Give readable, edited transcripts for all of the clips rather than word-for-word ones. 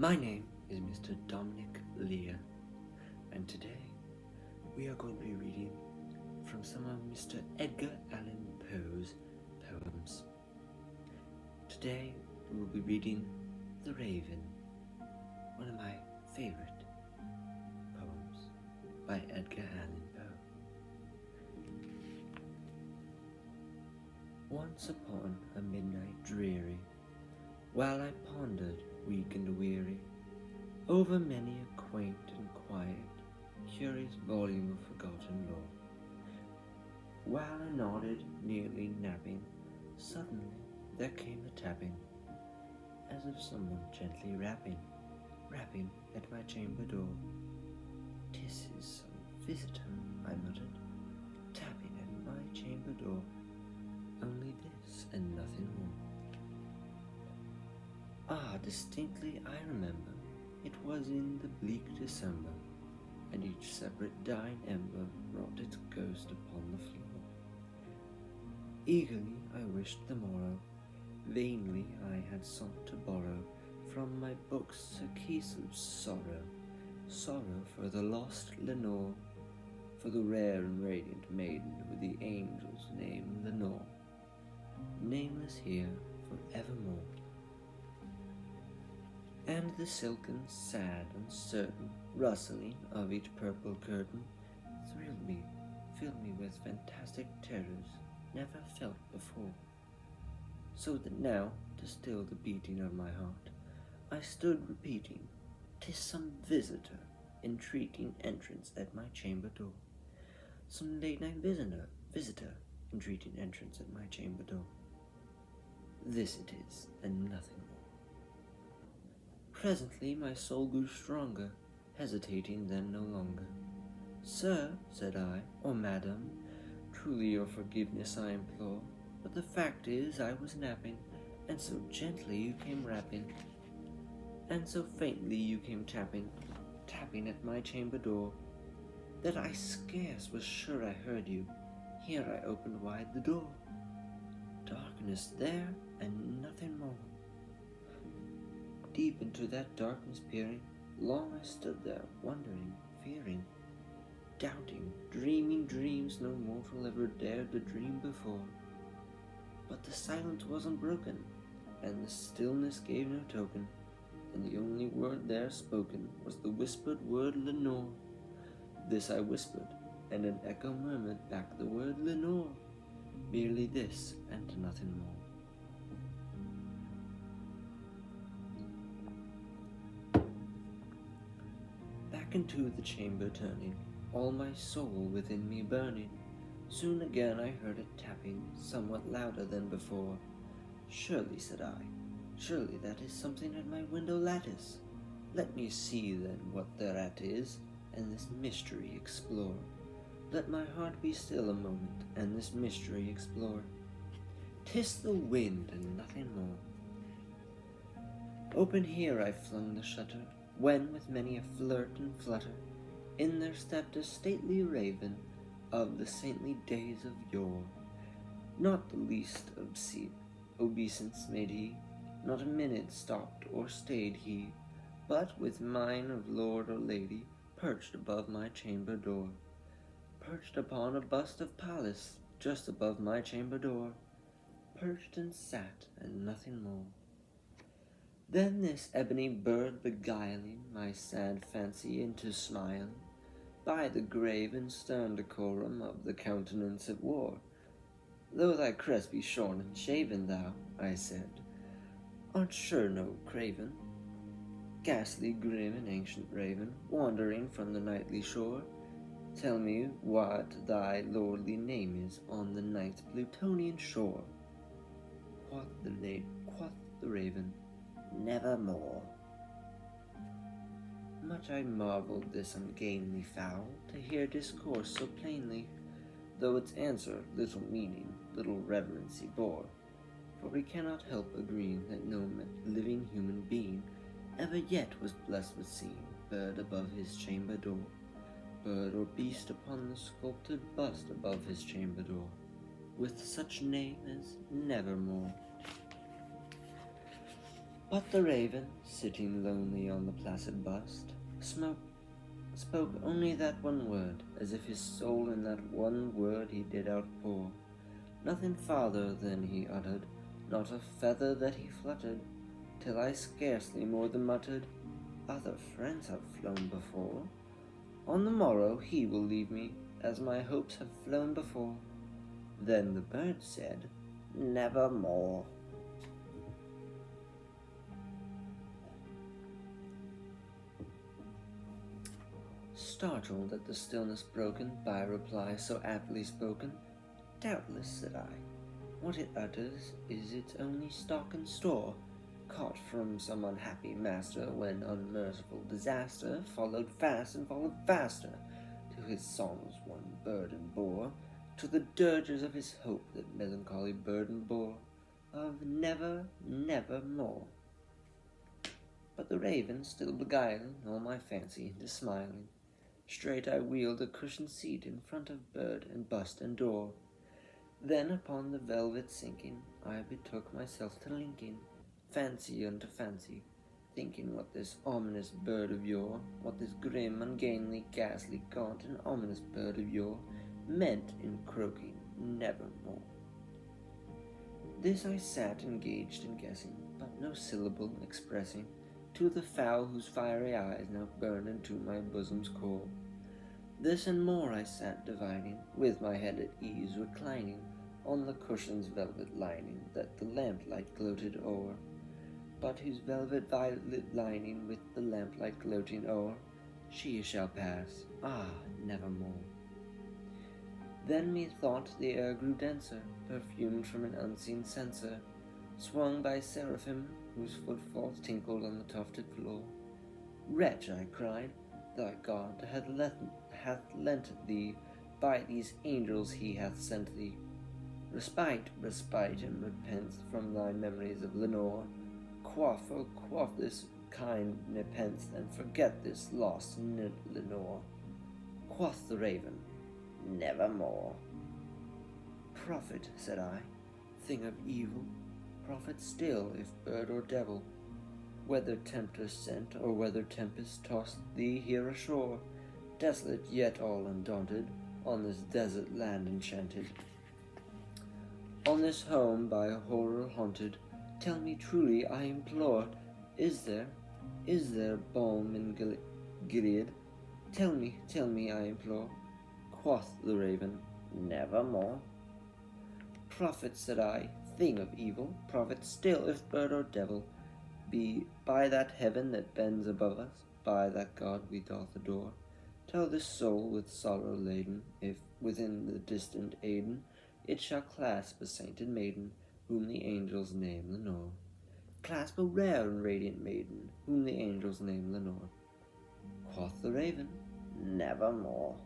My name is Mr. Domonique Lear, and today we are going to be reading from some of Mr. Edgar Allan Poe's poems. Today we will be reading The Raven, one of my favorite poems by Edgar Allan Poe. Once upon a midnight dreary, while I pondered, weak and weary, over many a quaint and quiet, curious volume of forgotten lore, while I nodded, nearly napping, suddenly there came a tapping, as of someone gently rapping at my chamber door. "'Tis some visitor," I muttered, "tapping at my chamber door. Only this and nothing more." Ah, distinctly I remember, it was in the bleak December, and each separate dying ember wrought its ghost upon the floor. Eagerly I wished the morrow, vainly I had sought to borrow from my books a case of sorrow, sorrow for the lost Lenore, for the rare and radiant maiden with the angel's name Lenore, nameless here for evermore. And the silken, sad, uncertain rustling of each purple curtain thrilled me, filled me with fantastic terrors never felt before, so that now, to still the beating of my heart, I stood repeating, "'Tis some visitor, entreating entrance at my chamber door. Some late-night visitor, entreating entrance at my chamber door. This it is, and nothing more." Presently my soul grew stronger, hesitating then no longer. "Sir," said I, "or madam, truly your forgiveness I implore, but the fact is I was napping, and so gently you came rapping, and so faintly you came tapping at my chamber door, that I scarce was sure I heard you. Here I opened wide the door. Darkness there, and nothing more. Deep into that darkness peering, long I stood there, wondering, fearing, doubting, dreaming dreams no mortal ever dared to dream before. But the silence wasn't broken, and the stillness gave no token, and the only word there spoken was the whispered word Lenore. This I whispered, and an echo murmured back the word Lenore, merely this and nothing more. Back into the chamber turning, all my soul within me burning, soon again I heard it tapping, somewhat louder than before. "Surely," said I, "surely that is something at my window lattice. Let me see then what thereat is, and this mystery explore. Let my heart be still a moment, and this mystery explore. 'Tis the wind and nothing more." Open here I flung the shutter, when with many a flirt and flutter, in there stepped a stately raven of the saintly days of yore. Not the least obeisance made he, not a minute stopped or stayed he, but with mien of lord or lady perched above my chamber door, perched upon a bust of Pallas just above my chamber door, perched and sat and nothing more. Then this ebony bird beguiling my sad fancy into smiling, by the grave and stern decorum of the countenance it wore. "Though thy crest be shorn and shaven, thou," I said, "art sure no craven, ghastly, grim, and ancient raven, wandering from the nightly shore. Tell me what thy lordly name is on the night's Plutonian shore." Quoth the raven, "Nevermore." Much I marveled this ungainly fowl to hear discourse so plainly, though its answer little meaning, little reverence he bore, for we cannot help agreeing that no living human being ever yet was blessed with seeing bird above his chamber door, bird or beast upon the sculptured bust above his chamber door, with such name as Nevermore. But the raven, sitting lonely on the placid bust, spoke only that one word, as if his soul in that one word he did outpour. Nothing farther than he uttered, not a feather that he fluttered, till I scarcely more than muttered, "Other friends have flown before. On the morrow he will leave me, as my hopes have flown before." Then the bird said, "Nevermore." Startled at the stillness broken by a reply so aptly spoken, "Doubtless," said I, "what it utters is its only stock and store, caught from some unhappy master when unmerciful disaster followed fast and followed faster, till his songs one burden bore, to the dirges of his hope that melancholy burden bore, of never, never more." But the raven, still beguiling all my fancy into smiling, straight I wheeled a cushioned seat in front of bird and bust and door. Then upon the velvet sinking, I betook myself to linking fancy unto fancy, thinking what this ominous bird of yore, what this grim, ungainly, ghastly, gaunt, and ominous bird of yore meant in croaking nevermore. This I sat engaged in guessing, but no syllable expressing, to the fowl whose fiery eyes now burned into my bosom's core. This and more I sat divining, with my head at ease reclining on the cushion's velvet lining that the lamplight gloated o'er, but whose velvet violet lining with the lamplight gloating o'er, she shall pass, nevermore. Then methought the air grew denser, perfumed from an unseen censer, swung by seraphim whose footfalls tinkled on the tufted floor. "Wretch," I cried, "thy God hath lent thee, by these angels he hath sent thee, respite, and repent from thy memories of Lenore. Quaff this kind nepenthe, and forget this lost Lenore." Quoth the raven, "Nevermore." "Prophet," said I, "thing of evil, prophet still, if bird or devil, whether tempter sent, or whether tempest tossed thee here ashore, desolate yet all undaunted, on this desert land enchanted, on this home by horror haunted, tell me truly, I implore, is there balm in Gilead? Tell me, I implore." Quoth the raven, "Nevermore." "Prophet," said I, "thing of evil, prophet still, if bird or devil, be by that heaven that bends above us, by that God we doth adore, tell this soul with sorrow laden, if within the distant Aidenn it shall clasp a sainted maiden, whom the angels name Lenore. Clasp a rare and radiant maiden, whom the angels name Lenore." Quoth the raven, "Nevermore."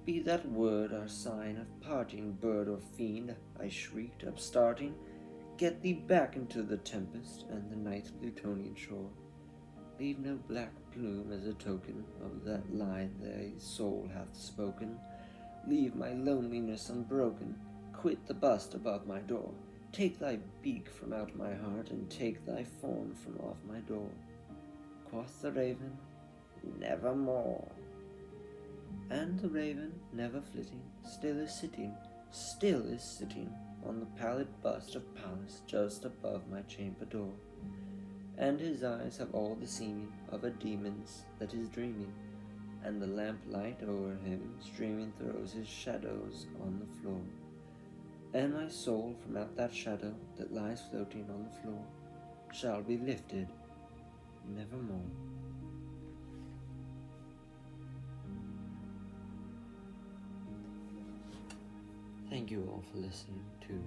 "Be that word our sign of parting, bird or fiend," I shrieked, upstarting, "get thee back into the tempest and the night's Plutonian shore. Leave no black plume as a token of that lie thy soul hath spoken. Leave my loneliness unbroken, quit the bust above my door. Take thy beak from out my heart, and take thy form from off my door." Quoth the raven, "Nevermore." And the raven, never flitting, still is sitting on the pallid bust of Pallas just above my chamber door, and his eyes have all the seeming of a demon's that is dreaming, and the lamplight o'er him streaming throws his shadows on the floor, and my soul from out that shadow that lies floating on the floor shall be lifted nevermore. Thank you all for listening to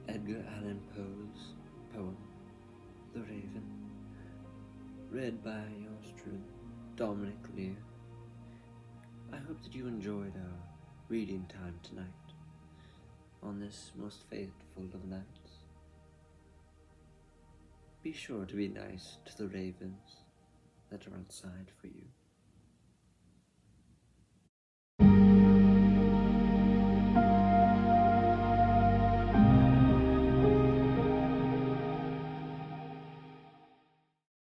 Edgar Allan Poe's poem, The Raven, read by yours truly, Domonique Lear. I hope that you enjoyed our reading time tonight, on this most faithful of nights. Be sure to be nice to the ravens that are outside for you.